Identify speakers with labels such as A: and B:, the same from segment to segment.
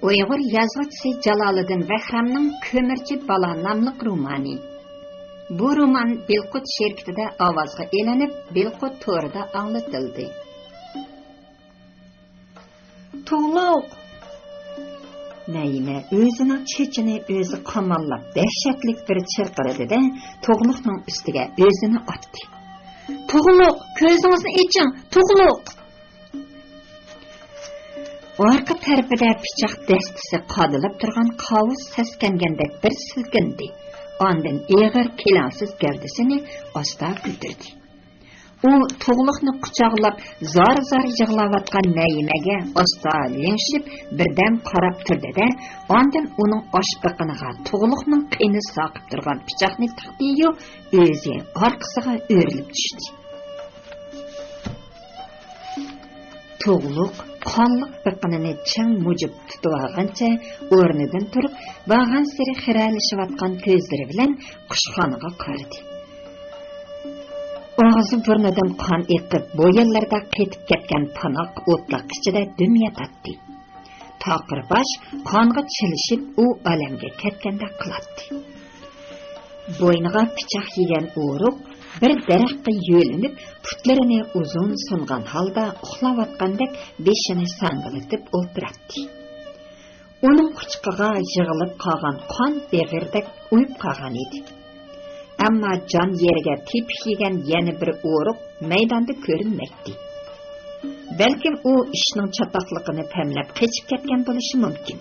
A: Uyghur yazgıçısı Jaloliddin Bahramning Ko'mirchi bola nomli romani. Bu roman Bilqut şirkatida ovozga elinib, Bilqut to'rida anglatildi. To'g'liq. Naima o'zining chechini o'zi qamallab dahshatlik bir chirqirdi-da, To'g'liqning ustiga o'zini otdi. To'g'liq, ko'zingizni oching, To'g'liq. Arka tarafida pichoq dastasi qadilib turgan qovuz saskangandek bir silkindi. Ondan eg'ir kelansiz gavdasini asta ko'tardi. U To'g'liqni quchoqlab zor-zor yig'layotgan Naimaga asta linshib birdan qarab turdi-da, ondan uning oshbiqiniga To'g'liqning qini soqib turgan pichoqni tiqdi-yu, o'zi orqasiga o'rilib tushdi. To'g'liq qonliq biqinini chang mujib tutib olgancha o'rnidan turib, bag'an siri xiralashayotgan ko'zlari bilan qushxonaga qaradi. Og'zi burnidan qon eqib, bo'yinlarida qetib ketgan panoq o'tliq ichida dum yotadi. Taqir bosh qonga chilishib, u alamga ketganda qiladi. Bo'yniga pichoq yegan o'ruq bir daraxtga yo'linib, putlarini uzun sungan holda uxlayotgandek beshini sangilitib o'ltiradi. Uning quchqiga yig'ilib qolgan qon beg'irdek uyib qolgan edi. Ammo jon yeriga tepik yegan yana bir o'ruq maydonda ko'rinmaydi. Balkim u ishning chatoqligini pamlab qechib ketgan bo'lishi mumkin.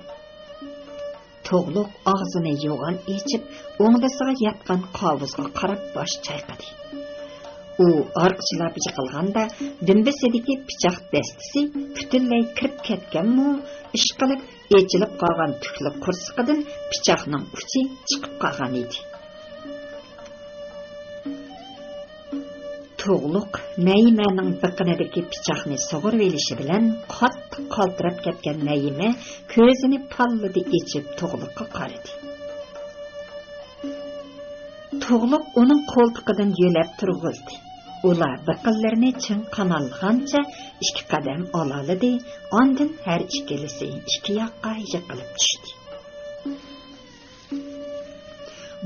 A: To'g'liq og'zini yo'g'on echib, o'ngdasiga yotgan qovuzga qarab bosh chayqadi. U orqachilab yiqilganda dimbisidagi pichoq dastasi butunlay kirib ketganmi, ishqilib echilib qolgan tukli qursiqidan pichoqning uchi chiqib qolgan edi. To'g'liq Naimaning biqinidagi pichoqni sug'urib elishi bilan qattiq qaltirab ketgan Naima ko'zini pallidi echib To'g'liqqa qaradi. To'g'liq uning qo'ltiqidan yo'lab turg'izdi. Ular biqinlarini chin qanalgancha ikki qadam ololadi, ondan har ikkilisi ikki yoqqa yiqilib tushdi.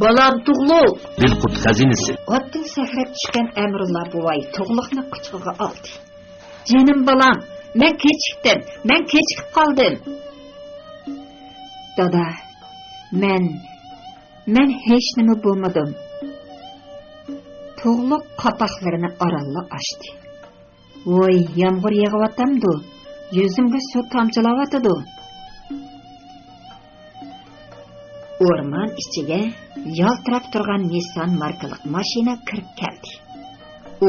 A: Balam To'g'liq!
B: Bilqut xazinasi.
A: Otdan sakrab tushgan Amrullah buvay To'g'liqni quchog'iga oldi. Jinim balam, men kechikib qoldim. Dada, men hech nima bo'lmadim. To'g'liq qapoqlarini oralla ochdi. Voy, yomg'ir yog'ayotamdi. Yuzimga suv tomchilayotdi. O'rmon ichiga yaltirab turgan Nissan markalik mashina kirib keldi.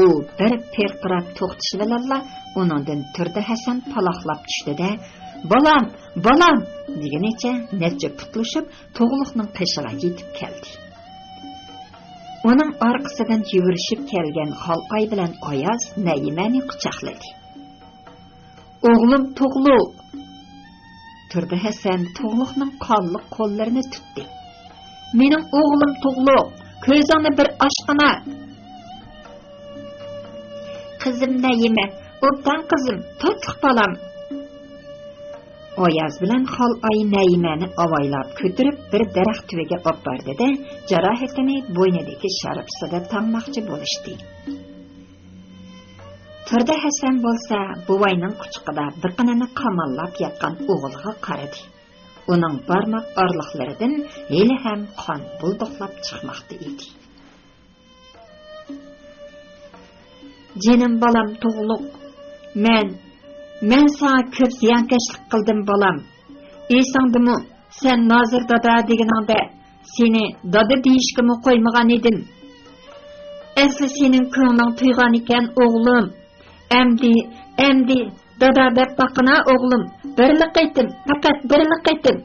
A: U bir perqirab to'xtishi bilan uningdan turdi Hasan paloqlab tushdi-da, "Bolam" deganicha necha putlashib To'g'liqning qishiga yetib keldi. Uning orqasidan yugurishib kelgan Xolqay bilan Oyoz Naimani quchoqladi. "O'g'lim To'g'liq!" Turdi Hasan To'g'liqning qonliq qo'llarini tutdi. "Mening o'g'lim To'g'liq, ko'zingni bir ochqina." "Qizim Naima, o'pdan qizim, to'tliq bolam." Oyoz bilan Xolqay Naimani avaylab ko'tirib bir daraxt tuviga olib bordi-da, jarohatini bo'ynidagi sharpsida tanmoqchi bo'lishdi. Turdi Hasan bo'lsa, buvayning quchqida biqinini qamallab yotgan o'g'liga qaradi. Uning barmoq orliqlaridan hali ham qon bulduqlab chiqmoqda edi. "Jinim bolam To'g'liq, men sana ko'p ziyonkashlik qildim bolam. Esingdimi, sen Nozir dada deganingda seni dada deyishga qo'ymagan edim. Asli sening ko'ngling tuygan ekan o'g'lim. Endi dada deb baqina o'g'lim. Faqat birlik qaytim."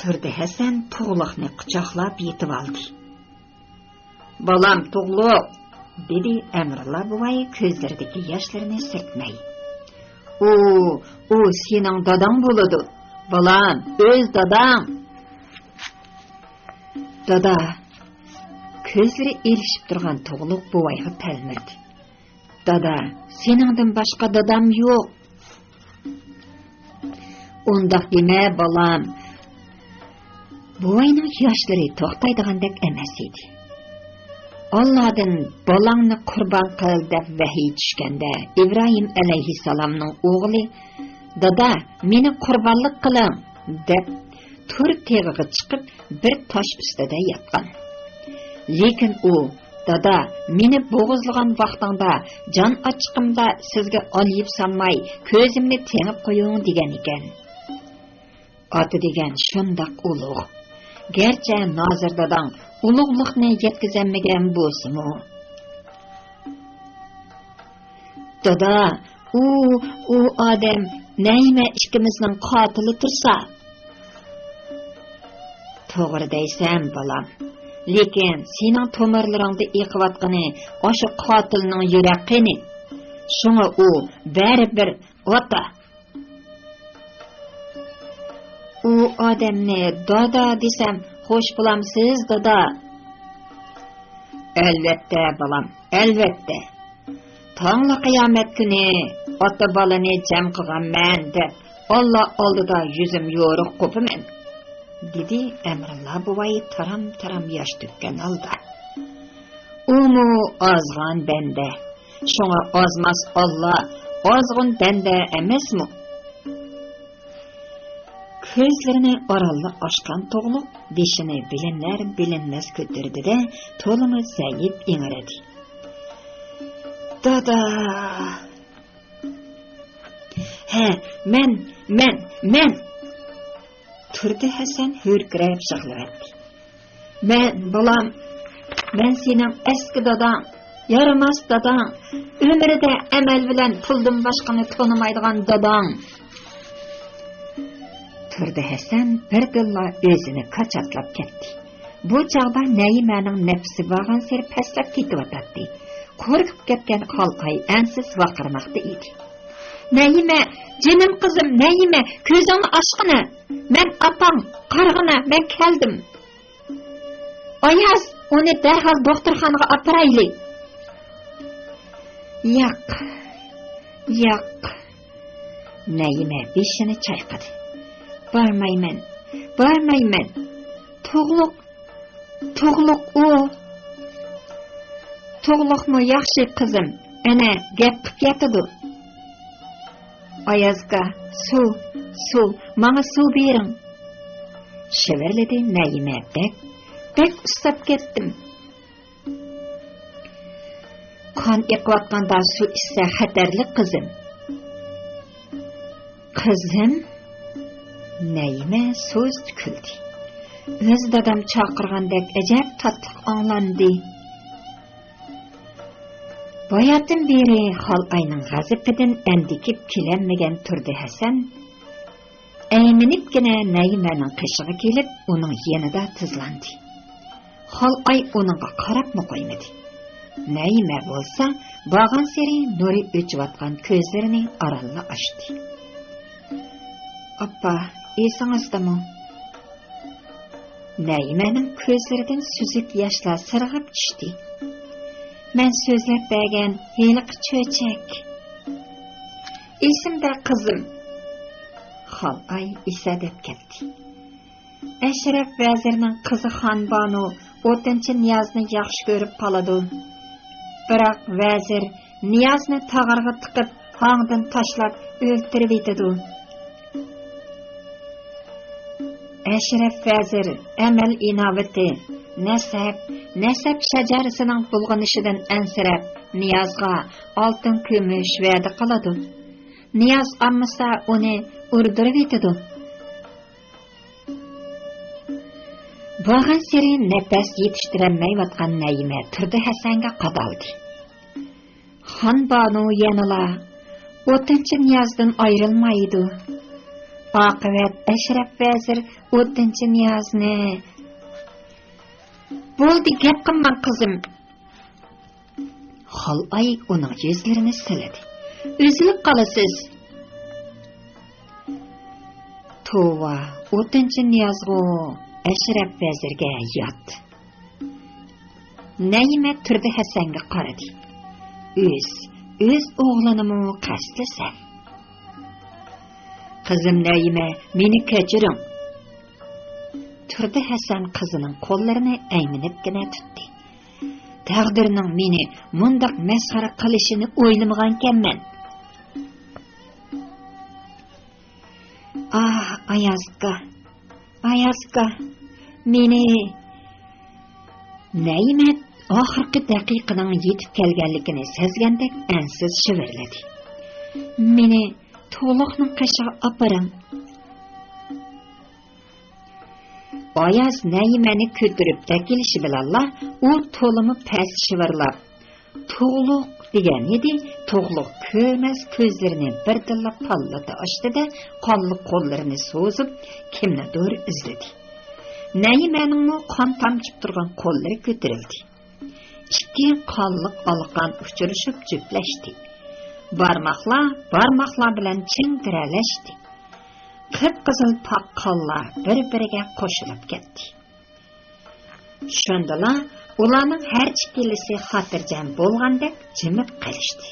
A: Turdi Hasan To'g'liqni quchoqlab yetib oldi. "Bolam To'g'liq", dedi Amrullah buvay ko'zlaridagi yoshlarini sirtmay. "O sening dadang bo'ladi. Bolam, o'z dadang." Dada, ko'zlari elishib turgan To'g'liq buvayga talmirdi. Dada, seningdan boshqa dadam yo'q. Undaq deme balam. Buvayning yoshlari to'xtaydigandek emas edi. Allah'dan balangni qurban qil deb vahiy tushganda İbrahim alayhissalomning o'g'li "Dada, meni qurbonlik qiling" deb tur teg'iga chiqib bir tosh ustida yotgan. Lekin u "Dada, meni bo'g'izlagan vaqtingda, jon ochiqimda sizga olib sanmay, ko'zimni tengib qo'ying" degan ekan. Oti degan shundoq ulug'. Gerçi Nazır dadang ulug'liqni yetkazamagan bo'lsa-mu. Dada, u odam nayma ikkimizning qotili tursa? To'g'ri deysan, balam. Lekin sening tomirlaringda eqivatqani o'sha qotilning yuraqini. Shunga u baribir ota. U odamni dada desam xo'sh bo'lamsiz, dada? Albatta, balam, albatta. Tongli qiyomat kuni ota bolani jam qilganman deb Alloh oldida yuzim yo'riq qo'paman, dedi Amrullo buvay taram yosh to'kkan holda. Umu ozg'on banda. Shunga ozmas Alloh ozg'on banda emasmi? Ko'zlarini oralliq ochgan To'g'liq beshini bilinmas ko'tardi-da, to'limi zayib ingradi. Dada. Ha, men. Turdi Hasan hurkirab yig'ladi. Balam, men sening eski dadang, yaramas dadang, umrida amal bilan puldan boshqani tonimaydigan dadang. Turdi Hasan birdilla o'zini qachatlab ketdi. Bu chog'da Naimaning nafsi bo'lgan sir pastlab ketyotdi. Qo'rqib ketgan Xolqay ansiz vaqirmoqda edi. Naima, jinim qizim, Naima, ko'zingni ochqina. Men opang, qarg'ina, men keldim. Oyaz, uni darhol doktorxonaga opirayli. Yo'q. Naima beshini chayqadi. Barmayman. To'g'liq o. To'g'liqmi yaxshi qizim? Ana gap qilib yotadi. Ayazga suv, menga suv bering. Shivirladi Naima bek ustab ketdim. Qon eqiyotganda suv issa xatarli qizim. Qizim? Naima so'z kuldi. O'z dadam chaqirgandek ajab tatliq anglandi. Boyadan beri Xolqayning g'azabidan andikib kelanmagan Turdi Hasan ayminibgina Naimaning qishig'i kelib, uning yanida tizlandi. Xolqay uningga qarabmi qo'ymadi. Naima bo'lsa, bag'an seri nuri o'chiyotgan ko'zlarini aralla ochdi. Appa, esingizdami? Naimaning ko'zlaridan suzuk yoshlar sirg'ib tushdi. Men so'zlab bergan heliq cho'chak. Esimda qizim. Xolqay isadab ketdi. Ashraf vazirning qizi Xonbonu 4-Niyozni yaxshi ko'rib qoladi. Biroq vazir Niyozni tag'irga tiqib, hangdan tashlab o'ltirib etadi. Ashraf vazir amal inovati, nasab shajarasining bulg'anishidan ansirab Niyozga oltin kumush va'da qiladi. Niyoz ammasa uni urdirib etadi. Bag'an seri nafas yetishtirolmayotgan Naima Turdi Hasanga qadaldi. Xonbonu yanala 4-Niyozdan ayrilmaydi. Oqibat Ashraf vazir 4-Niyozni bo'ldi, gap qilmang qizim. Xolqay uning yuzlarini siladi. Üzülüp qalasiz. Tova, 4-Niyozg'u Ashraf vazirga yot. Naima turdi Hasanga qaradi. Öz o'g'linimi qasdisan. Qizim Naima, meni kechiring. Turdi Hasan qizining qo'llarini ayminibgina tutdi. Taqdirning meni mundaq masxara qilishini o'ylamaganman. Ayazga, meni Naima oxirgi daqiqaning yetib kelganligini sezgandek ansiz shivirladi. Meni to'liqning qashiga oparing. Ayaz Naimani ko'tirib dakilishi bilanla u to'limi past shivirlab, "To'liq" degan edi. To'liq ko'rmas ko'zlarini birdilla pallata ochdi-da, qonli qo'llarini so'zib, kimnidir izladi. Naimaning qon tamchib turgan qo'llari ko'tarildi. Ikki qonliq alqan uchrashib juplashdi. Barmoqlar bilan chingiralashdi. Qip-qizil paq qonlar bir-biriga qo'shilib ketdi. Shundala ularning har ikkilisi xotirjam bo'lgandek jimib qolishdi.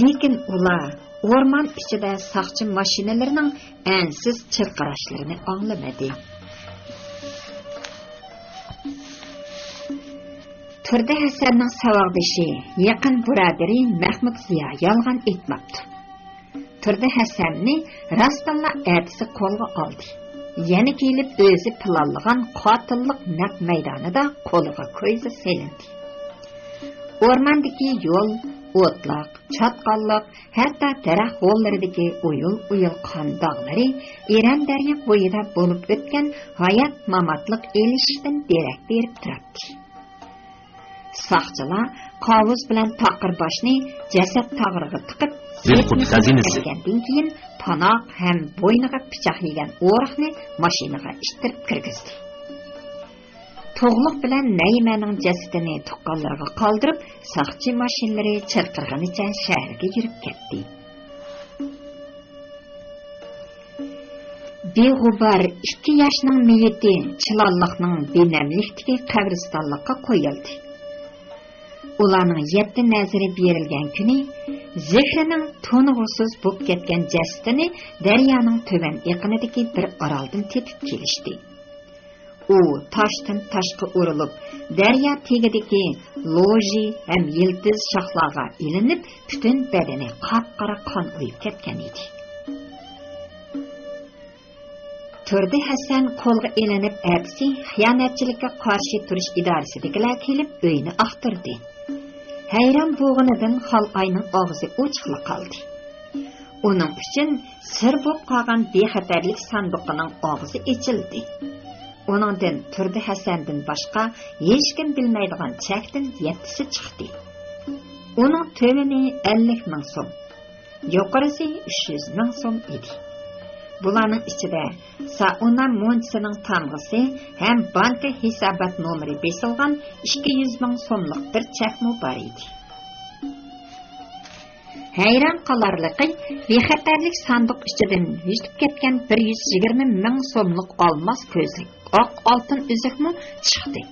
A: Lekin ular o'rmon ichida saqchi mashinalarining ansiz chirqirashlarini anglamadi. Turdi Hasanning savog'ishi yaqin birodari Mahmud Ziyo yolg'on aytmabdi. Turdi Hasanni rostalla atisi qo'lga oldi. Yana kelib o'zi planlagan qotillik naq maydonida qo'liga ko'yza selindi. O'rmondagi yo'l, o'tliq, chatqonliq, hatto daraxt yo'llaridagi uyul qon dog'lari Eron daryo bo'yida bo'lib o'tgan hayot mamatlik elishdan derak berib turibdi. Saqchilar qovuz bilan taqir boshni jasad tog'rig'iga tiqib,
B: Zilqut xazinasi
A: keyin panoq ham bo'yniga pichoq yegan o'roqni mashinaga ishtirib kirgizdi. To'g'liq bilan Naimaning jasadini tuqqanlarga qoldirib, saqchi mashinalari chirqirganicha shaharga yurib ketdi. Beg'ubar 2 yoshning meyiti Chilonliqning benamlikdagi qabristonlikqa qo'yildi. Ularning 7 nazari berilgan kuni Zehrining to'nig'usiz bo'lib ketgan jasadini daryoning to'van yaqinidagi bir oroldan tepib kelishdi. U toshdan toshga urilib, daryo tagidagi loji ham yildiz shoxlarga ilinib, butun badani qop-qora qon uyib ketgan edi. Turdi Hasan qo'lga ilinib, atsi xiyonatchilikka qarshi turish idorasidagilar kelib uyni aqtirdi. Hayron bo'lganidan Xalqayning og'zi ochiqla qoldi. Uning uchun sir bo'lib qolgan bexatarlik sanduqining og'zi ochildi. Onundan Turdi Hasandan boshqa hech kim bilmaydigan chakdan 7si chiqdi. Uning to'lini 50 ming so'm, yuqorisi 300 ming so'm edi. Bularning ichida Sauna Monsining tamg'isi ham banka hisobot nomeri besilgan 200 ming so'mlik bir chakmo bor edi. Hayron qolarliqi bexatarlik sanduq ichidan yutib ketgan 120 ming so'mlik olmos ko'zlik oq oltin uzukmi chiqdi.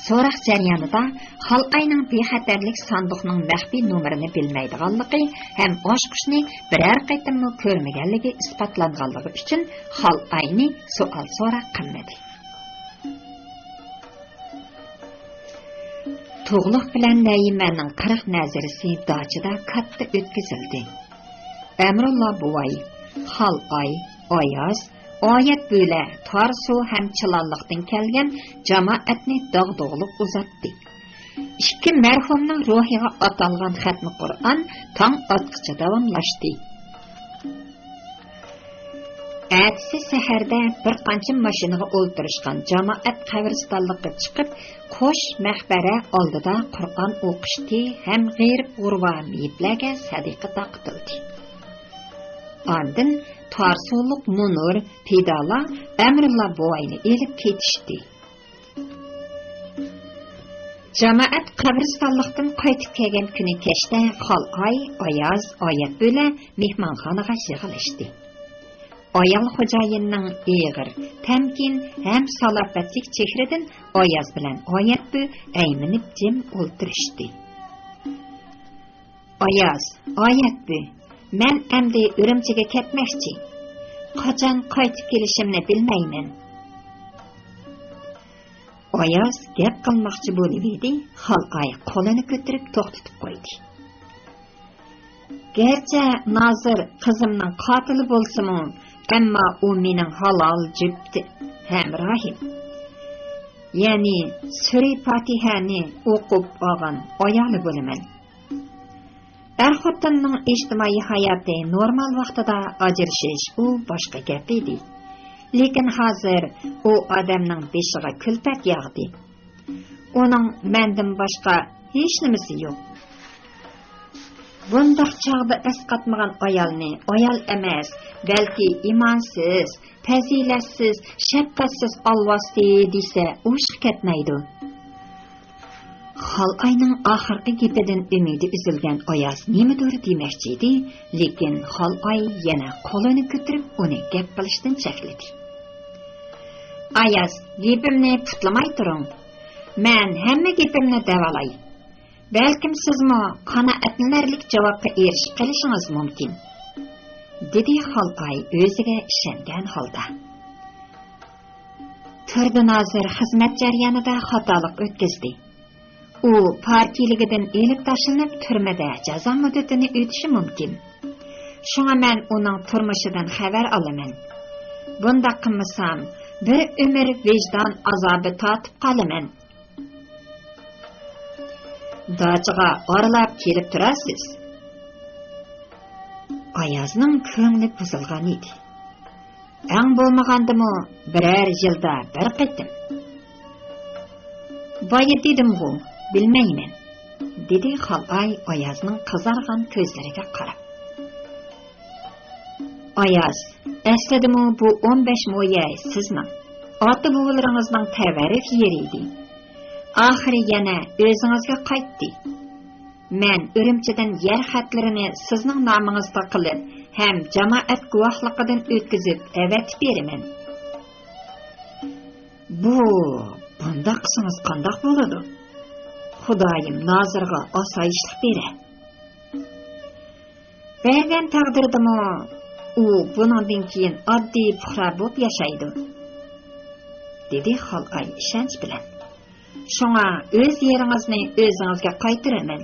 A: So'roq jarayonida Xalqayning bexatarlik sanduqning maxfiy nomerini bilmaydiganligi ham oshqushni biror qaytimni ko'rmaganligi isbotlanganligi uchun Xalqayni savol so'roq qilmadi. To'g'liq bilan Naimaning 40 nazarisi dachida katta o'tkazildi. Amrullo buvay, Xalqay, Ayaz, oyat bo'la Tarsu ham Chilonliqdan kelgan jamoatni dog'dog'liq uzatdi. Ikki marhumning ruhiga atalgan xatmi Qur'on tong otqicha davomlashdi. Atsi saharda bir qancha mashinaga o'ltirishgan jamoat qabristonlikka chiqib, qo'sh mahbara oldida Qur'on o'qishdi ham g'ayib urva miyiblarga sadiqa taqtildi. Ondan Tarsuluk Munur, Pidala, Amrullah buvayni elib ketishdi. Jamoat qabristonlikdan qaytib kelgan kuni kechda Xalqay, Ayaz, oyat bo'la mehmonxonaga yig'ilishdi. ayol xo'jayinning eg'ir, tamkin ham salobatlik chehridan Oyaz bilan Oyatbu ayminib jim o'ltirishdi. Oyaz, Oyatbu, men endi Urumchiga ketmoqchi. Qachon qaytib kelishimni bilmayman. Oyaz gap qilmoqchi bo'lib edi, Xalqay qo'lini ko'tarib to'xtatib qo'ydi. Gerçi Nazır qizimning qotili bo'lsa-mu, ammo u mening halol jibti hamrohim. Ya'ni Sura Fatihani o'qib olgan ayoli bo'laman. Er-xotinning ijtimoiy hayoti normal vaqtida ajrashish u boshqa gap edi. Lekin hozir u odamning beshiga kulfat yog'di. Uning mendan boshqa hech nimasi yo'q. Bundaq chog'da asqatmagan ayolni ayol emas, balki imonsiz, fazilatsiz, shafqatsiz alvasti desa, o'shiq ketmaydi. Xalqayning oxirgi gapidan umidi uzilgan Oyaz nimadir demoqchi edi, lekin Xalqay yana qo'lini ko'tarib uni gap qilishdan chekladi. Oyaz, gapimni putlamay turing. Men hamma gapimni davolay. Belkim sizmi qanoatlanarlik javobga erishib qolishingiz mumkin, dedi Xalqay o'ziga ishongan holda. Turdi Nazir xizmat jarayonida xatolik o'tkazdi. U partiyaligidan elib tashlanib turmada jazo muddatini o'tishi mumkin. Shunga men uning turmushidan xabar olaman. Bundaq qilmasam, bir umr vijdon azobi tatib qolaman. Dachiga oralab kelib turasiz. Oyazning ko'ngli buzilgan edi. Eng bo'lmagandimi biror yilda bir qaytim. Boya dedim-ku, bilmayman, dedi Xalqay Oyazning qizargan ko'zlariga qarab. Oyaz, aslidimi bu 15 mo'yay sizning ota-bovalaringizning tavarruf yeri edi. Ahiri yana o'zingizga qaytdi. Men Urumchidan yer xatlarini sizning nomingizga qilib, ham jamoat guvohligidan o'tkazib, avatib beraman. Bunda qilsangiz qandoq bo'ladi? Xudoyim Nazirga osoyishlik bera. Bergan taqdirdami u bundan keyin oddiy fuqaro bo'lib yashaydi, dedi Xalqay ishonch bilan. Şuna öz yeringizni o'zingizga qaytaraman.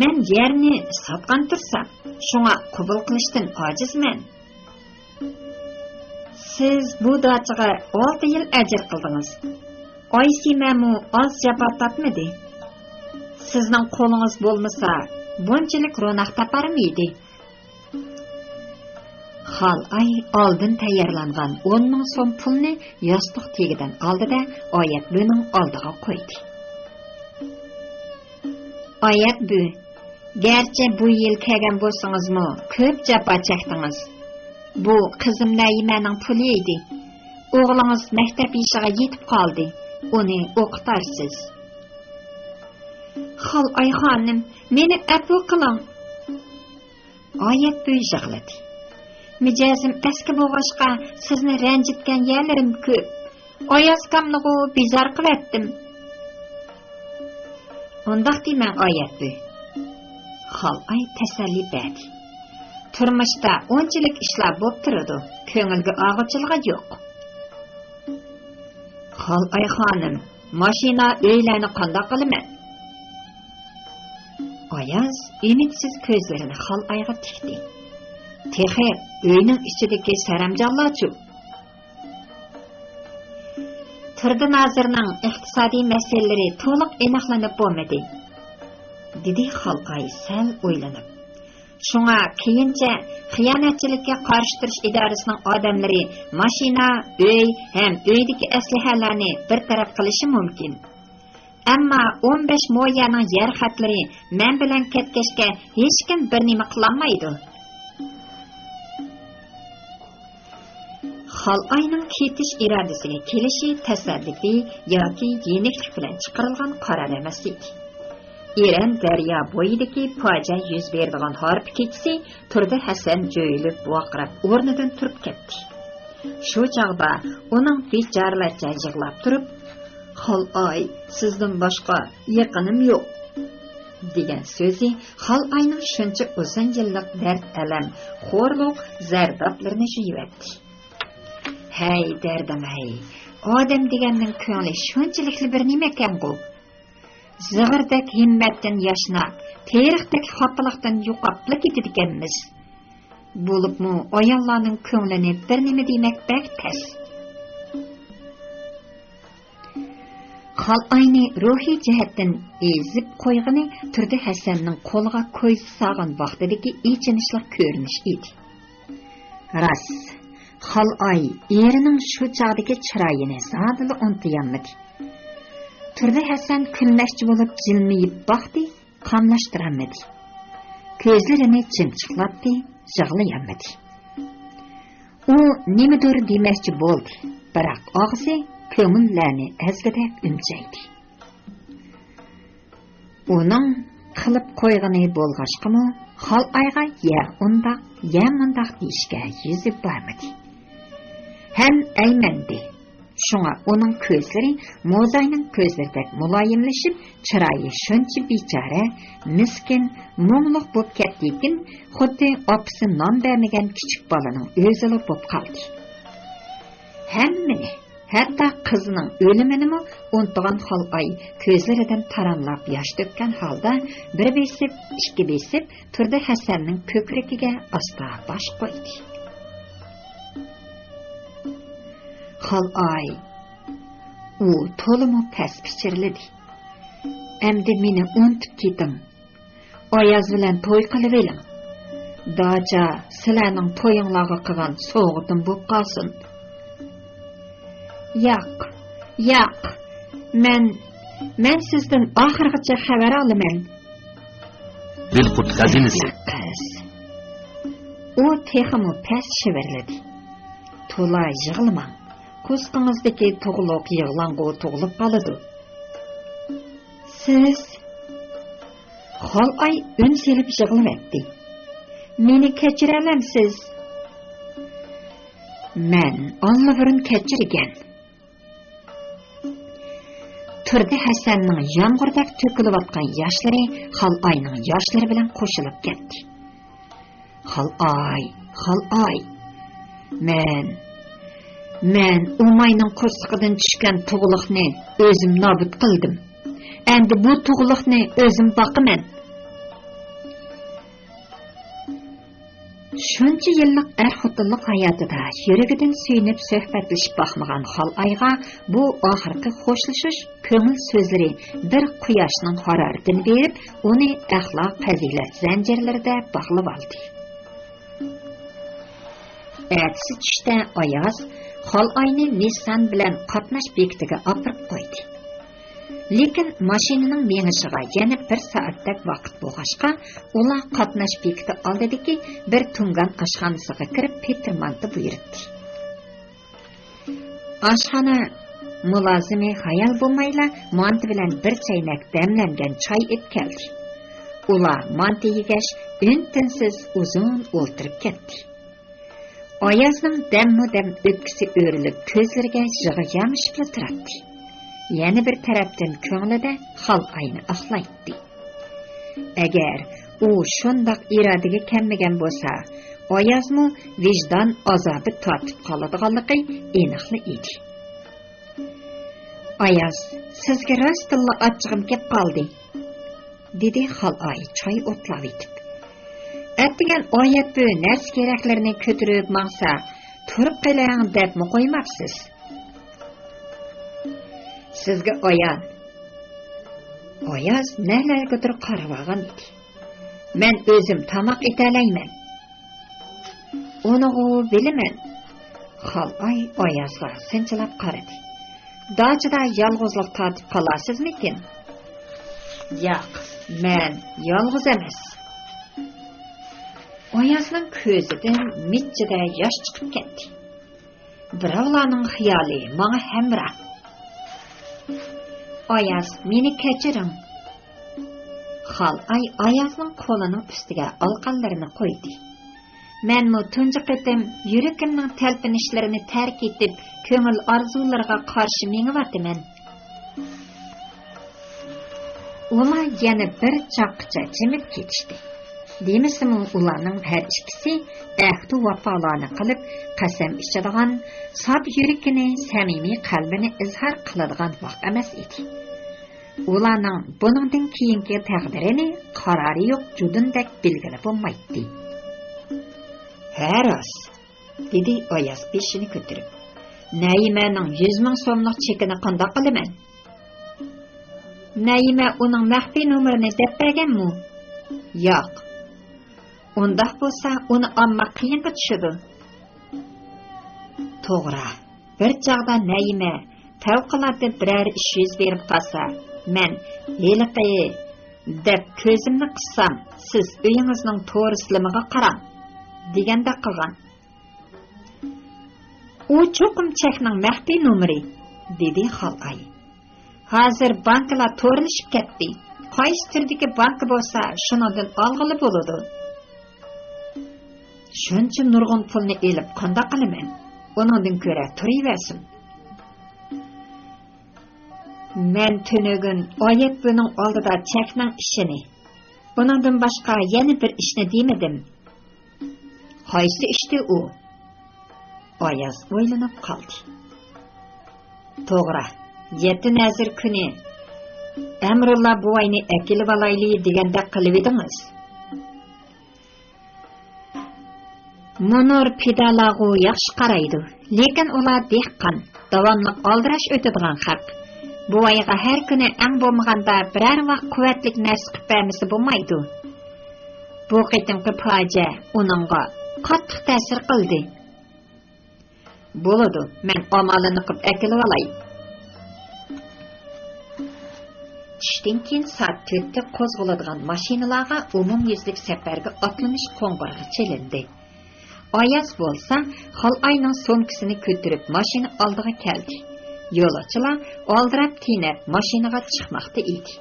A: Men yerni sotgan tursam, shunga qabul qilishdan ojizman. Siz bu dachiga 6 yil ajr qildingiz. Oysimamu oz jabr topmadi. Sizning qo'lingiz bo'lmasa, bunchalik ro'naq toparmidi? Xalqay oldin tayyorlangan 10 ming so'm pulni yostiq tegidan oldida Oyatbuning oldiga qo'ydi. Oyatbu, garchi bu yil kelgan bo'lsangizmi, ko'p jabr chekdingiz. Bu qizim Naimaning puli edi. O'g'lingiz maktab yoshiga yetib qoldi. Uni o'qitarsiz. Xalqay xonim, meni afv qiling. Oyatbu yig'ladi. Mijazim eski bo'g'ashqa sizni ranjitgan yerlarim ko'p. Oyazkamni bezor qilatdim. Undaq deyman Oyatbu. Xalqay tasalli berdi. Turmushda onchilik ishlar bo'lib turadi. Ko'ngilga og'irchiligi yo'q. Xalqay xonim, mashina uylarni qanday qilaman? Oyaz umidsiz ko'zlarini Xalqayga tikdi. Texi uyning ichidagi saramjonlarchu. Turdi Nazirning iqtisodiy masalalari to'liq aniqlanib bo'lmadi, dedi Xalqay sal o'ylanib. Shunga keyincha xiyonatchilikka qarshi turish idorasining odamlari mashina, uy ham uydagi aslahalarni bir taraf qilishi mumkin. Ammo 15 mo'yaning yer xatlari men bilan ketgachga hech kim bir nima qilolmaydi. Xalqayning ketish irodasiga kelishi tasadduqi yoki yeniklik bilan chiqarilgan qaror emas edi. Eren daryo bo'yidagi fojia yuz berdigan harp kechisi turdi Hasan jo'yilib vaqirab o'rnidan turib ketdi. Shu chog'da uning bechorlarcha yig'lab turib, "Xolay, sizdan boshqa yaqinim yo'q" degan so'zi Xolayning shuncha uzun yillik dard alam, xo'rliq zardoblarini yuvatdi. "Hey derdim, hey. Odam deganning ko'ngli shunchalik bir nima ekan-ku? Zig'irdak himmatdan yashnab, teriqdak xafalıqdan yo'qoqla ketadiganmiz. Bo'libmi ayollarning ko'nglini bir nima demak bak tas." Xolayni ruhiy jihatdan ezib qo'ygani turdi Hasanning qo'liga ko'z sog'in vaqtidagi ichinishli ko'rinish edi. Ras, Xolay erining shu chog'dagi chiroyini zodila unutolmadi. Turdi Hasan kulmashchi bo'lib jilmayib boqdi, qamlashtiramadi. Ko'zlarini chimchiqlatdi, yig'layamadi. U nimadir demoqchi bo'ldi, biroq og'zi ko'ngillarni azgidek umchaydi. Uning qilib qo'ygani bo'lg'ashqimi, Xolayga ya undaq, ya mundaq deyishga yuzi bormadi. Ham aymandi. Şuna onun ko'zlari Mo'zayning ko'zlaridek muloyimlashib, chiroyi shuncha bechora, miskin, mumliq bo'lib ketdikin, xuddi opisi non bermagan kichik bolaning o'zili bo'lib qoldi. Hammani, hatto qizining o'limini unutgan Xolay ko'zlaridan taranlab yosh to'kkan holda bir besib, ikki besib turdi Hasanning ko'kragiga asta bosh qo'ydi. Xolay, u to'liq past pichirladi. Endi meni unutib keting. Oyaz bilan to'y qilib eling. Dacha sizlarning to'yinglarga qilgan so'g'utim bo'lib qolsin. Yo'q. Men sizdan oxirgacha xabar olaman.
B: Dilqut xazinasi.
A: U texmi past shivirladi. To'la yig'lamang. Ko'zqingizdagi tug'liq yig'langu tug'ilib qoladi. Siz Xolay un selib yig'layapti. Meni kechiralamsiz? Men onlaverin kechirgan. Turdi Hasanning yomg'irdak to'kilayotgan yoshlari Xolayning yoshlari bilan qo'shilib ketdi. Xolay. Men Umayning qo'rsiqidan tushgan tug'liqni o'zim nobud qildim. Endi bu tug'liqni o'zim boqaman. Shuncha yillik er-xotinlik hayotida yuragidan suyunib suhbatlashib boqmagan Xolayga bu oxirgi xo'shlashish ko'ngil so'zlari bir quyoshning haroratini berib, uni axloq fazilat zanjirlarida bog'lab oldi. Ertasi tushda Oyoz Xolayni Nissan bilan qatnash bekitiga opirib qo'ydi. Lekin mashinaning menishiga yana 1 soatdak vaqt bo'lg'ashqa, ular qatnash bekiti oldidagi bir tungan oshxonasiga kirib Petermanni buyurdi. Oshxona mulozimi xayol bo'lmayla manti bilan bir chaynak damlangan choy ib keldi. Ular manti yegash untinsiz uzun o'ltirib ketdi. Oyazning dammu-dam o'tkisi o'rilib, ko'zlariga yig'i yamishib turardi. Yana bir tarafdan ko'nglida Xolayni axlaydi. Agar u shundoq irodaga kelmagan bo'lsa, Oyazmi vijdon azobi tortib qoladiganligi aniqli edi. Oyaz, sizga rostilla achchig'im kelib qoldi, dedi Xolay choy o'tlab etib. Atdigan oyat bu narsa keraklarini ko'tirib maqsa, turib qiling deb qo'ymabsiz. Sizga Oyaz nelarga turib qarab olgan edi. Men o'zim tamoq etalayman. Uni bilaman. Xolay Oyazga sinchilab qaradi. Dachada yolg'izlik tortib qolasizmikin? Yo'q, men yolg'iz emas. Oyazning ko'zidan michchida yosh chiqib ketdi. Birovlarning xiyoli menga hamroh. Oyaz, meni kechiring. Xalay Ayazning qo'lining ustiga alqanlarini qo'ydi. Menmi tunji qitim yurakimning talpinishlarini tark etib, ko'ngil orzularga qarshi mengivatman. Ular yana bir chaqcha jimib ketishdi. Demisimi ularning har ikkisi ahd vafolarni qilib, qasam ichadigan, saf yurakini, samimiy qalbini izhor qiladigan vaqt emas edi. Ularning buningdan keyingi taqdirini qarori yo'q judundek belgilab bo'lmaydi. Haras, dedi Ayaz beshini ko'tarib. Naimaning 100 ming so'mlik chekini qanday qilaman? Naima uning maxfiy nomerini deb berganmi? Yo'q. Undaq bo'lsa, uni amma qiyinga tushadi. To'g'ri. Bir chaqda Naima favqulodda biror ish yuz berib qolsa, men "Heliqi" deb ko'zimni qissam, siz uyingizning to'g'rislimiga qarang, deganda qilgan. U cho'qim chekning maxfiy nomeri, dedi Xalay. Hozir banklar to'rilishib ketdi. Qaysi turdagi bank bo'lsa, shundan olg'ili bo'ladi. Shuncha nurg'un pulni elib qanday qilaman? Uningdan ko'ra turaversin. Men tunugun oyat buning oldida chekning ishini, buningdan boshqa yana bir ishni demadim. Qaysi ishdi u? Ayaz o'ylanib qoldi. To'g'ri, 7 nazir kuni Amrullah buvayni akilib olayli deganda qilib edingiz. Munur pidalag'u yaxshi qaraydi, lekin ular dehqon, davomli oldirash o'tadigan haq. Buvayga har kuni ang bo'lmaganda biror vaqt quvvatlik narsa qilib bermasa bo'lmaydi. Bu qitimqi fojia uningga qattiq ta'sir qildi. Bo'ladi, men amalini qilib akilib olay. Tushdan keyin soat 4da qo'zg'aladigan mashinalarga umumyuzlik safarga otlanish qo'ng'irog'i chalindi. Ayaz bo'lsa, Xalayning so'mkasini ko'tarib mashina oldiga keldi. Yo'lovchilar oldirab tinib mashinaga chiqmoqda edi.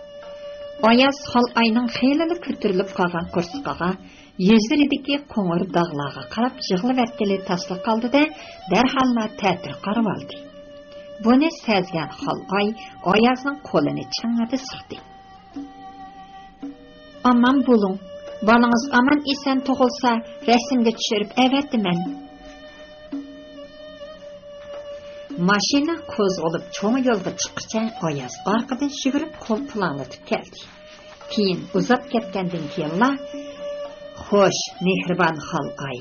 A: Ayaz Xalayning xeylili ko'tarilib qolgan kursiga, yuzlaridagi qo'ng'ir dog'larga qarab yig'lavatgili tasli qoldi-da, darhol ta'tir qarab oldi. Buni sezgan Xalay Ayazning qo'lini changlatib siqdi. "Aman bo'ling. Balangiz aman esan tug'ilsa, rasmga tushirib avatdiman." Mashina qo'zg'alib cho'ng yo'lga chiqqacha Ayaz orqadan yugurib qo'l pulanlatib keldi. Keyin uzab ketgandan keyinlar, "Xo'sh, mehribon Xalay.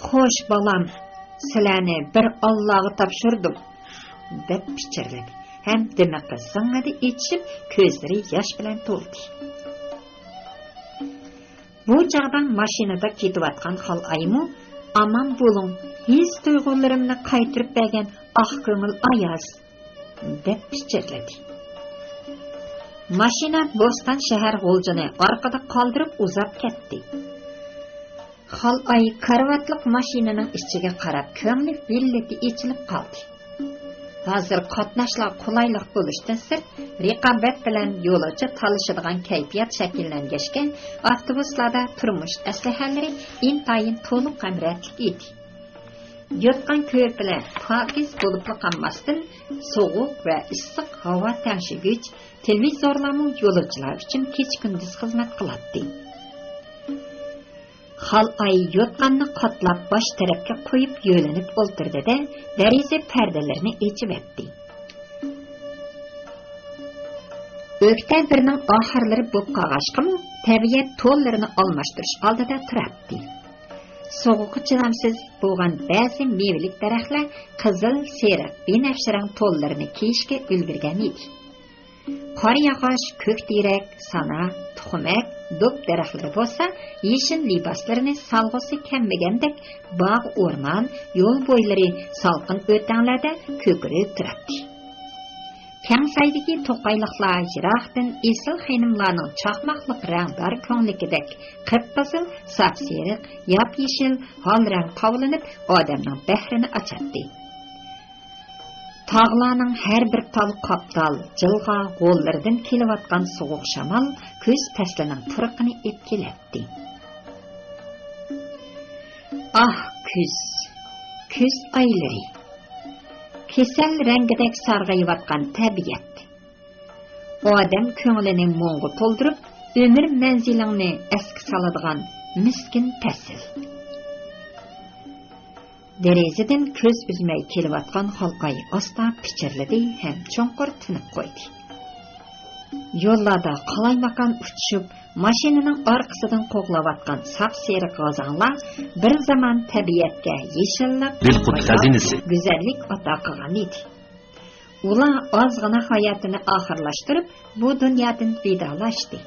A: Xo'sh balam, sizlarni bir Allohga topshirdim." deb pichirladi. Ham dimiqi singadi ichib, ko'zlari yosh bilan to'ldi. Bu chaqdan mashinada ketayotgan Xalaymu "Aman bo'ling, his tuyg'ularimni qaytirib bergan oq ko'ngil Ayaz" deb pichirladi. Mashina Bo'ston shahar g'o'ljini orqada qoldirib uzab ketdi. Xalay karvatliq mashinaning ichiga qarab ko'ngli villati ichilib qoldi. Hozir qatnashlar qulaylik bo'lishdan sirt, raqobat bilan yo'lovchi talashadigan kayfiyat shakllangachga, avtobuslarda turmush aslahalari intayin to'liq qamratlik edi. Yotgan ko'rpalar pokiz bo'lib qolmasdan, sovuq va issiq havo tashigich televizorlarning yo'lovchilar uchun kech-kunduz xizmat qiladi. Xalay yotganni qatlab bosh tarafga qo'yib yo'linib o'ltirdi-da, dariza pardalarini ochib etdi. Oktabrning oxirlari bo'lib qolg'achqimi, tabiat to'llarini almashtirish oldida turibdi. Sovuqqa chidamsiz bo'lgan ba'zi mevalik daraxtlar qizil, seriq, binafsha rang to'llarini kiyishga ulgurgan edi. Qor yog'och, ko'k terak, sana, tuxumak, dub daraxtlari bo'lsa, yeshil liboslarini salg'osi kelmagandek bog' o'rmon, yo'l bo'ylari salqin o'tanglarda ko'pirib turibdi. Kang saydagi to'qayliqlar yiroqdan esil xaynimlarning chaqmoqliq rangdor ko'nglikidek qip-qizil, sap-seriq, yop-yeshil hol rang tovlanib odamning bahrini ochadi. Tağlarning har bir tal qaptal, jilg'a g'o'llaridan kelayotgan sovuq shamol kuz faslining turqini epkilatdi. Ah kuz oylari. Kesel rangidek sarg'ayotgan tabiat. Odam ko'nglining mo'ng'i to'ldirib, ömür manzilingni eski saladigan miskin fasl. Derezidan ko'z uzmay kelayotgan xalqay osta pichirladi ham cho'nqur tinib qo'ydi. Yo'llarda qalaymakan uchib, mashinaning orqasidan qo'g'layotgan sap-seriq g'azonlar bir zaman tabiatga yeshillik, go'zallik ato qilgan edi. Ular ozgina hayotini oxirlashtirib, bu dunyodan vidolashdi.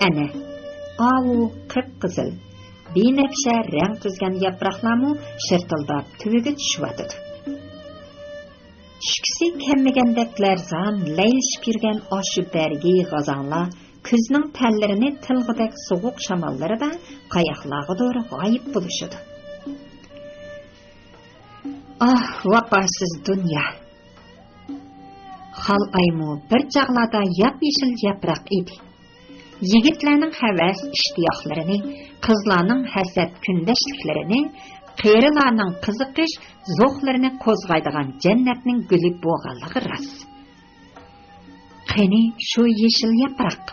A: Ana, avu qip-qizil binafsha rang tuzgan yaproqlarmu shirtildab tuviga tushyotdi. Shukisi kemmagandeklar zan laylishib yurgan oshu bargi g'azonlar kuzning tallarini tilg'idek sovuq shamollarida qayoqlarga doğru g'oyib bo'lishadi. Ah, vafosiz dunyo. Xal aymu bir chaqlarda yap-yeshil yaproq edi. Yigitlarning havas ishtiyoqlarini, qizlarning hasad kundashliklarini, qerilarning qiziqish zo'qlarini qo'zg'aydigan jannatning guli bo'lganligi rost. Qani shu yeshil yaproq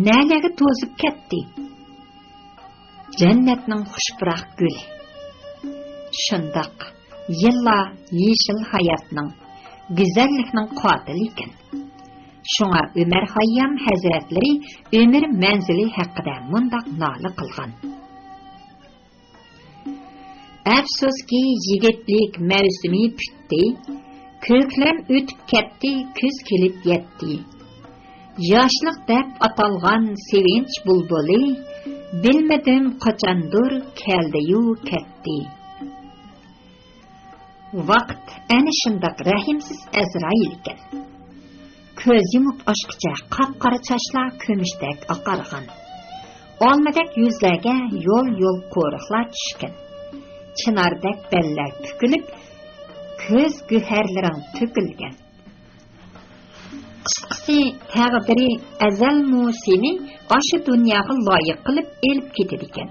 A: nalaga to'zib ketdi? Jannatning xushpuroq guli. Shundoq yillar yeshil hayotning, go'zallikning qotili ekan. Şuna Ömer Hayyam Hazretleri ömür menzili hakkında mundaq nali qilgan. Afsuski yigitlik mevsimi bitdi, ko'klam o'tib ketdi, kuz kelib yetdi. Yoshlik deb atalgan sevinch bulbuli, bilmadim qachondir keldi-yu ketdi. Vaqt ana shundoq rahimsiz Azrail ekan. Көз yumup aşkıca qapqara çaşlar kömüşdek aqarğan. Olmadak yüzlərə yol qoruqlar düşkən. Çınardek bellər pükülüp, köz gühərlərin tökülgən. Qısqısı təqdiri əzəl musini aşı dünyağı layiq qılıb elib ketediken.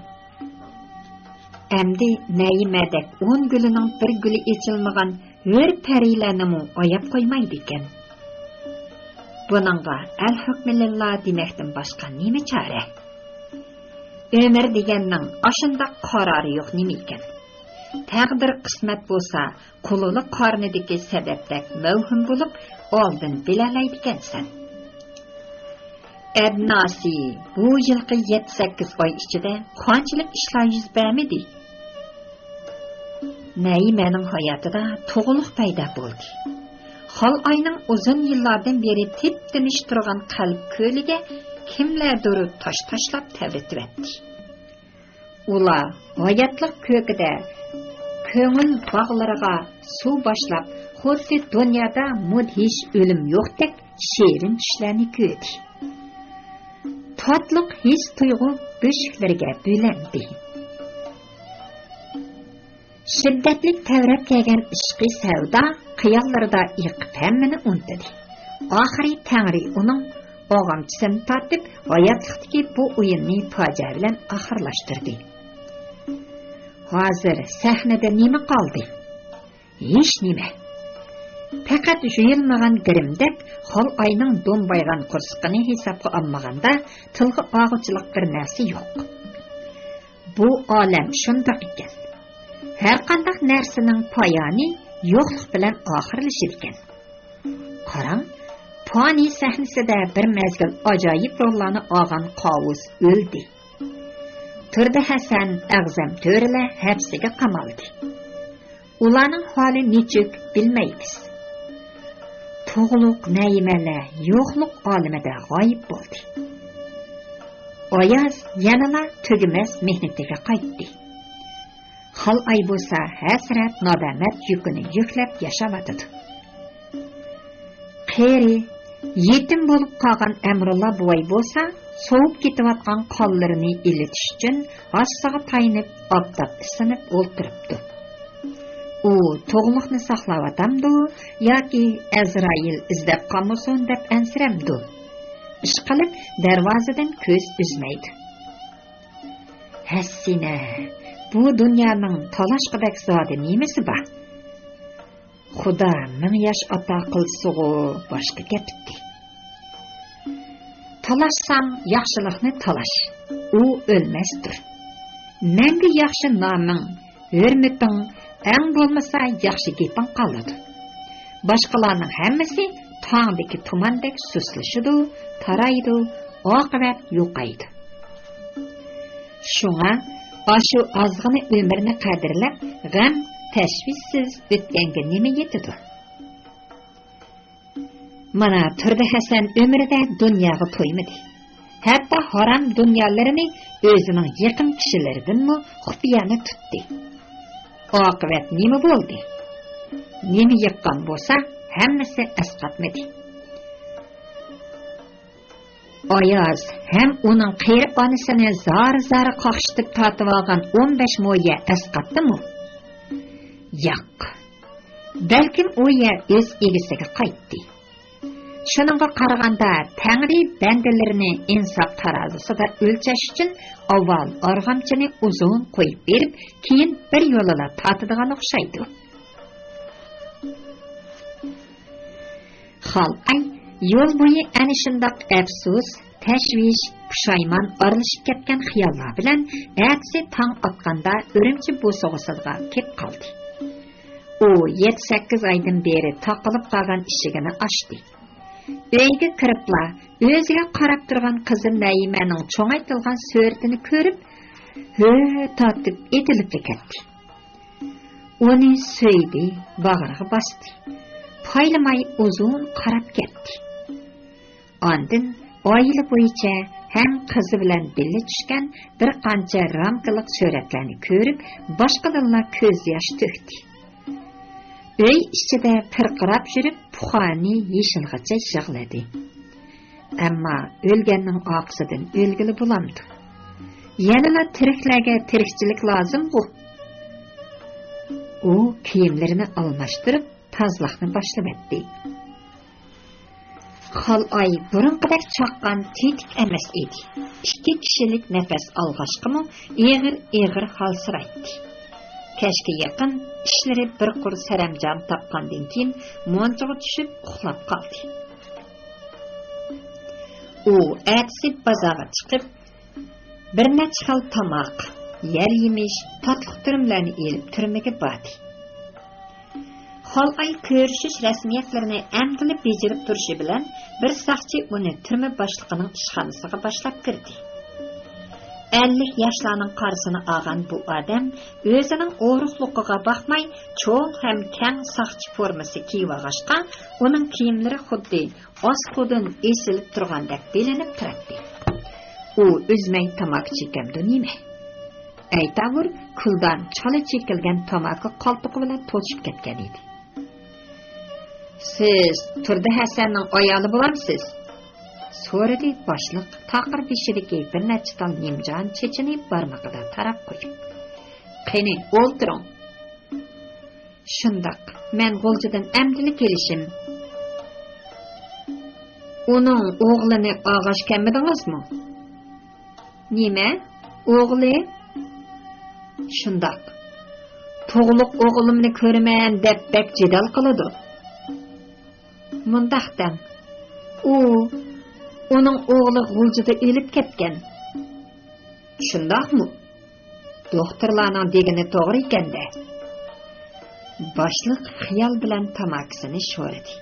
A: Əmdi nəyimədək 10 gülünün bir gülü içilməyən hör pərilənimu ayap qoymaydı eken. Bununla el-hükmilillah demekten başka nime çare? Ömür degennin aşında kararı yok nimeyken. Təqdir qismet bolsa, kululuk karnideki sebeptek mevhum bulup, oldun bilaleydiken sen. Ebnasi, bu yılki 7-8 ay içinde qançılık işler yüz bermedi. Neymenin hayatı da toğuluk payda buldu. Xal ayının uzun yıllardan beri tip-tiniş turgan qalb köylüge kimlerdir taş-taşlap təvritib etdi. Ular hayatlık köküde köngül bağlarıga su başlap, xuddi dünyada mudhiş ölüm yoxdek şirin düşlerini gördü. Tatlık his tuygu böşüklerge bülendi. Şiddetlik təvrət gələn işqi sevda qiyallarda yıqıb həmmini unutudu. Ahiri Təngri onun oğamçısını tartıb hayatlıqdaki bu oyunni facia bilan axırlaşdırdı. Hazır səhnədə nima qaldı? Hiç nima. Faqat juyulmagan girimdek xol ayının dombaygan qursqini hesabga almaganda tilg'i ağıçılıq bir narsa yo'q. Bu olam shundoq ekan. Her qandaq narsaning poyoni yo'qlik bilan oxirlashir ekan. Qarang, fani sahnasida bir mezgil ajoyib rollarni olgan Qovus o'ldi. Turdi Hasan Ag'zam to'rlar hapsiga qamaldi. Ularning holi nechuk bilmaymiz. Tug'luq naymalar yo'qlik olamida g'oyib bo'ldi. Oyaz yanala tugimas mehnatiga qaytdi. Xal ay bo'lsa hasrat nadamat yukini yuklab yashavatidi. Qeri yetim bo'lib qolgan Amrulla buvay bo'lsa, sovup ketayotgan qo'llarini ilitish uchun g'assaga tayinib, obdab isinib o'ltiribdi. u to'g'liqni saqlayotamdi yoki Azrail izlab qolmasin deb ansiramdi. Ishqilib darvozadan ko'z uzmaydi. Hassina, bu dunyoning talashqidak zodi nimasi bor? Xudo ming yosh ato qilsig'u boshqa gapdi. Talashsam yaxshilikni talash, u o'lmasdir. Menga yaxshi noming, hurmating, eng bo'lmasa yaxshi gaping qoladi. Boshqalarning hammasi tongdagi tumandek suslashidi, taraydi, oqibat yo'qaydi. Shunga ashu ozg'ina umrni qadrlab, g'am tashvishsiz o'tganga nima yetadi? Mana Turdi Hasan umrida dunyoga to'ymadi. Hatto harom dunyolarini o'zining yaqin kishilaridanmi xufiyani tutdi. Oqibat nima bo'ldi? Nima yiqqan bo'lsa, hammasi asqatmadi. Ayaz hem uning qiyri onasini zar qoqishtirib tortib olgan 15 mo'ya asqatdimi? Yo'q. Balkim u yer o'z egasiga qaytdi. Shuningga qaraganda Tangri bandalarini insof tarozisida o'lchash uchun avval arg'amchini uzun qo'yib berib, keyin bir yo'lala tortadigan o'xshaydi. Xalqay yo'l bo'yi ana shundoq afsus, tashvish, pushaymon aralashib ketgan xiyollar bilan atsi tong otganda Urumchi bo'sog'isiga kelib qoldi. U 7-8 oydan beri taqilib qolgan ishigini ochdi. Uyga kiribla o'ziga qarab turgan qizi Naimaning cho'ngaytilgan suratini ko'rib, tortib etilib ketdi. Uni so'ydi, bag'riga bosdi. Paylamay uzun qarab ketdi. Ondan oila bo'yicha ham qizi bilan birga tushgan bir qancha ramkalik suratlarni ko'rib, boshqalarga ko'z yosh to'kdi. Uy ichida pirqirab yurib, puxani yeshilg'icha yig'ladi. Ammo o'lganning oqsidan o'lgili bo'lamdi. Yanala tiriklarga tirikchilik lozim-ku. U kiyimlarini almashtirib, tozliqni boshlab etdi. Xalay burunqidek chaqqan tetik emas edi. 2 kishilik nafas olg'ashqimi eg'ir halsiraydi. Kashga yaqin ishlari bir qur saramjam topgandan keyin monchaga tushib uxlab qoldi. U atsi bozorga chiqib, bir necha xil tomoq, yer yemish, tatliq turumlarni elib turmaga bordi. Xalqay ko'rishish rasmiyatlarini amdilib bejirib turishi bilan bir saqchi uni turma boshlig'ining ishxonasiga boshlab kirdi. 50 yoshlarning qarsini olgan bu odam o'zining o'g'riqligiga baxmay cho'ng ham kang saqchi formasi kiyib olg'ashqa, uning kiyimlari xuddi osqudin esilib turgandek belinib turadi. U o'zmay tomoq chekamdi nima? Aytavur, kuldan chala chekilgan tomoqi qolpiqi bilan to'lishib ketgan edi. Siz Turdi Hasanning ayoli bo'lamsiz? So'radi boshliq taqir beshidagi bir necha tal nimjon chechini barmog'ida tarab qo'yib. Qani, o'ltiring. Shundoq, men G'uljidan amdili kelishim. Uning o'g'lini og'ashganmidingizmi? Nima? O'g'li? Shundoq. To'g'liq o'g'limni ko'raman deb bek jidal qiladi. Mundaqdan. Uning o'g'li G'uljida o'lib ketgan. Shundoqmi? Doktorlarning degani to'g'ri ekanda. Boshliq xiyol bilan tamakisini sho'radi.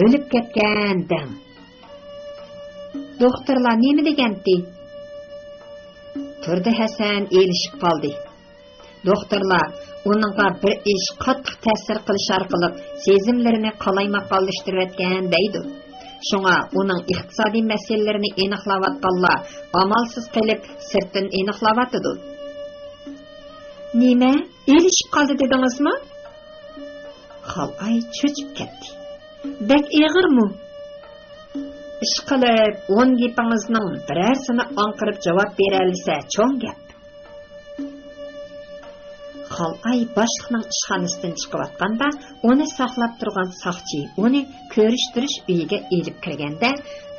A: O'lib ketgan dam. Doktorlar nima deganti? Turdi Hasan elishib qoldi. Doktorlar uningga bir ish qattiq ta'sir qilish orqali sezimlarini qalaymaqonlashtirayotgan deydi. Shunga uning iqtisodiy masalalarini aniqlayotganlar amalsiz qilib sirtdan aniqlayotdi. Nima? Elishib qoldi dedingizmi? Xalay cho'chib ketdi. Bek eg'irmi? Ishqilib 10 gapingizning birersini anqirib javob bera olsa cho'ng gap. Xalay boshliqning ishxonasidan chiqayotganda, uni saqlab turgan saqchi uni ko'rishtirish uyiga elib kirganda,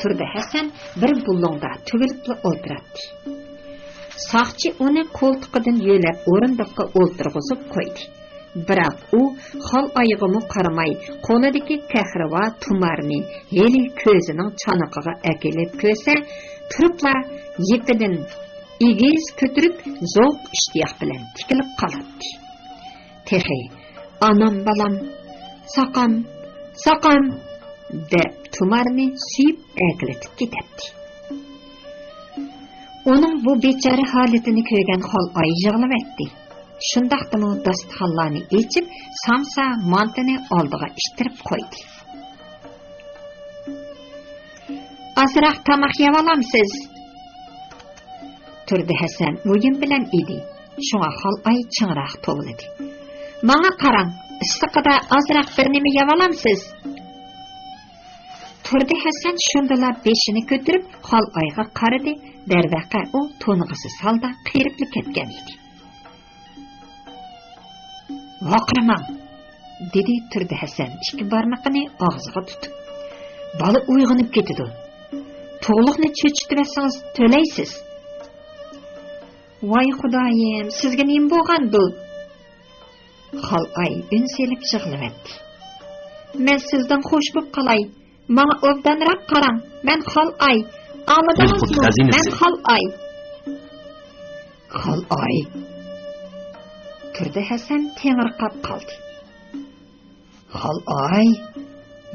A: Turdi Hasan bir bullongda tugilib o'tiradi. Saqchi uni qo'ltiqidan yo'lab o'rindiqqa o'ltirg'izib qo'ydi. Biroq u Xalayga qaramay, qo'lidagi kahriva tumarni heli ko'zining chanoqiga akilib ko'sa, turibla yepidan egiz ko'tirib zo'q ishtiyoq bilan tikilib qoladi. Texi, anam balam, saqam deb tumarni suyib akilib ketadi. Onun bu bechara holatini ko'rgan Xalay yig'lab aytdi. Shundaqdimi dasturxonlarni echib, samsa mantini oldiga ishtirib qo'ydi. Azroq tomoq yeb olamsiz? Turdi Hasan o'yin bilan edi. Shunga Xalay chinroq to'g'ladi. Menga qarang, issiqida azroq bir nima yeb olamsiz? Turdi Hasan shundala beshini ko'tarib Xalayga qaradi. Darvaqa u to'ng'isiz holda qirib ketgan edi. Vaqramang, dedi Turdi Hasan ikki barmoqini og'ziga tutib. Bola uyg'onib ketdi. To'g'liqni cho'chitib etsangiz to'laysiz. Voy xudoyim, sizga nima bo'lgandi? Xalay un selib yig'layapti. Men sizdan xush bo'lib qolay. Menga obdanroq qarang. Men Xalay. Anladingizmi? Men Xalay. Xalay. Turdi Hasan tengirqab qoldi. Xalay?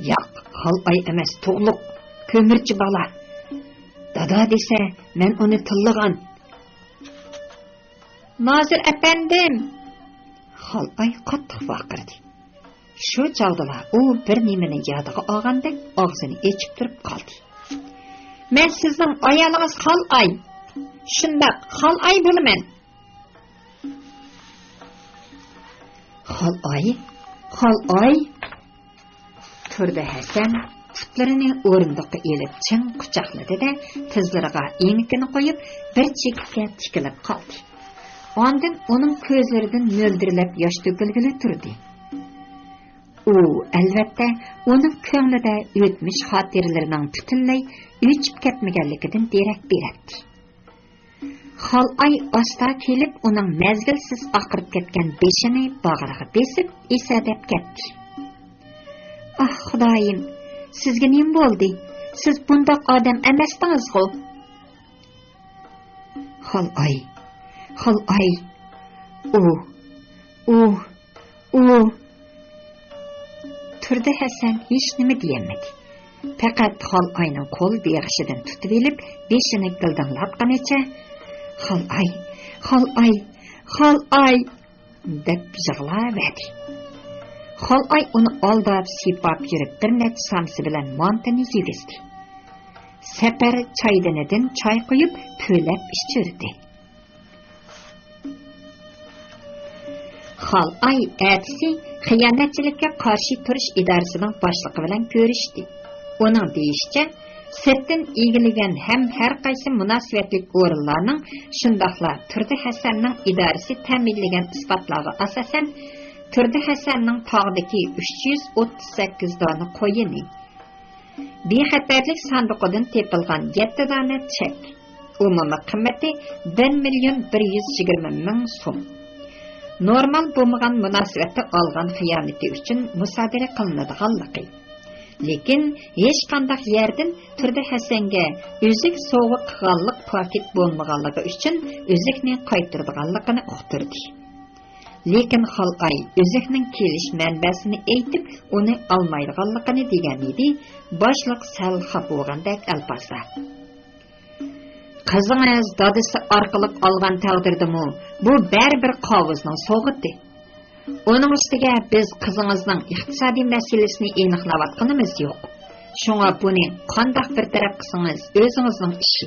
A: Yo'q, Xalay emas, to'g'liq, ko'mirchi bola. Dada desa, men uni tillagan. Nozir apandim. Xalay qattiq vaqirdi. Shu chog'da u bir nimani yodiga olgandek og'zini ochib turib qoldi. Men sizning ayolingiz Xalay. Shundaq, Xalay bo'laman. Xalay. Turdi Hasan putlarini o'rindiqqa elib chin quchoqladi-da, tizlariga enikini qo'yib, bir chekka tikilib qoldi. Ondan uning ko'zlaridan mo'ldirlab yosh to'kilgili turdi. U albatta uning ko'nglida o'tmish xotiralarining butunlay o'chib ketmaganligidan derak beradi. Xalay asta kelib uning mezgilsiz oqirib ketgan beshini bag'riga besib esadab ketdi. Ah xudoyim, sizga nima bo'ldi? Siz bundoq odam emasdingiz-ku. Xalay. Turdi Hasan hech nima deyamadi. Faqat Xalayning qo'l beg'ishidan tutib olib, beshini g'ildinglatganicha Xalay deb yig'layverdi. Xalay uni aldab sipab yurib bir necha samsi bilan mantini yegizdi. Sapar choydanidan choy quyib to'lab ichirdi. Xalay ertasi xiyonatchilikka qarshi turish idorasining boshlig'i bilan ko'rishdi. Uning deyishicha, sirtdan egilingan ham har qaysi munosabatli o'rinlarning shundoqla Turdi Hasanning idorasi ta'minlagan isbotlarga asosan Turdi Hasanning tog'dagi 338 dona qo'yini, bexatarlik sanduqidan tepilgan 7 dona chek, umumiy qimmati 1,120,000 so'm. Normal bo'lmagan munosabatda olgan xiyonati uchun musodara qilinadiganligi. Lekin hech qanday yerdan Turdi Hasanga o'zik sovg'a qilganlik paket bo'lmaganligi uchun o'zikni qaytaradiganligini uqtirdi. Lekin Xalay o'zikning kelish manbasini aytib, uni olmaydiganligini degan edi. Boshliq sal xafa bo'lgandek alpasda. Qizingiz dadisi orqali olgan taqdirdimi, bu baribir qovuzning so'g'iti. Onun ustiga biz qizingizning iqtisodiy masalasini aniqlayotganimiz yo'q. Shunga buni qanday bir taraf qilsangiz o'zingizning ishi.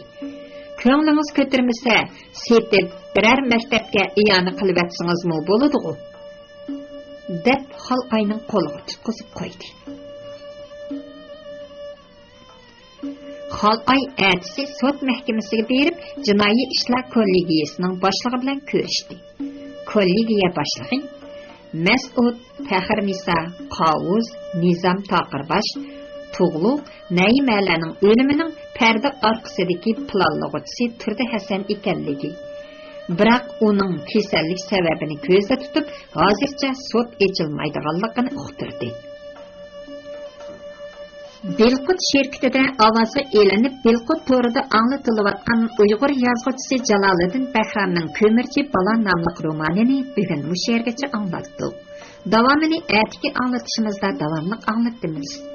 A: Ko'nglingiz ko'tarmasa, setib biror maktabga iyona qilib atsangizmi bo'ladi-ku, deb Xalayning qo'liga tutqizib qo'ydi. Xalay ertasi sud mahkamasiga berib, jinoiy ishlar kollegiyasining boshlig'i bilan ko'rishdi. kollegiya boshlig'i Mas'ud Faxrnisa Qavuz Nizam Taqirbash Tug'luq Naimalarning o'limining parda orqasidagi planlovchisi Turdi Hasan ekanligi. Biroq uning kasallik sababini ko'zda tutib, hozircha sud ochilmaydiganligini uqtirdi. Belqut şirketide avazı elenip Belqut to'rida anlatılayotgan Uyg'ur yozuvchisi Jaloliddin Bahramning Ko'mirchi bola nomli romanini bugun bu yergacha anglatdik. Davomini atigi anglatishimizda davomli anglatamiz.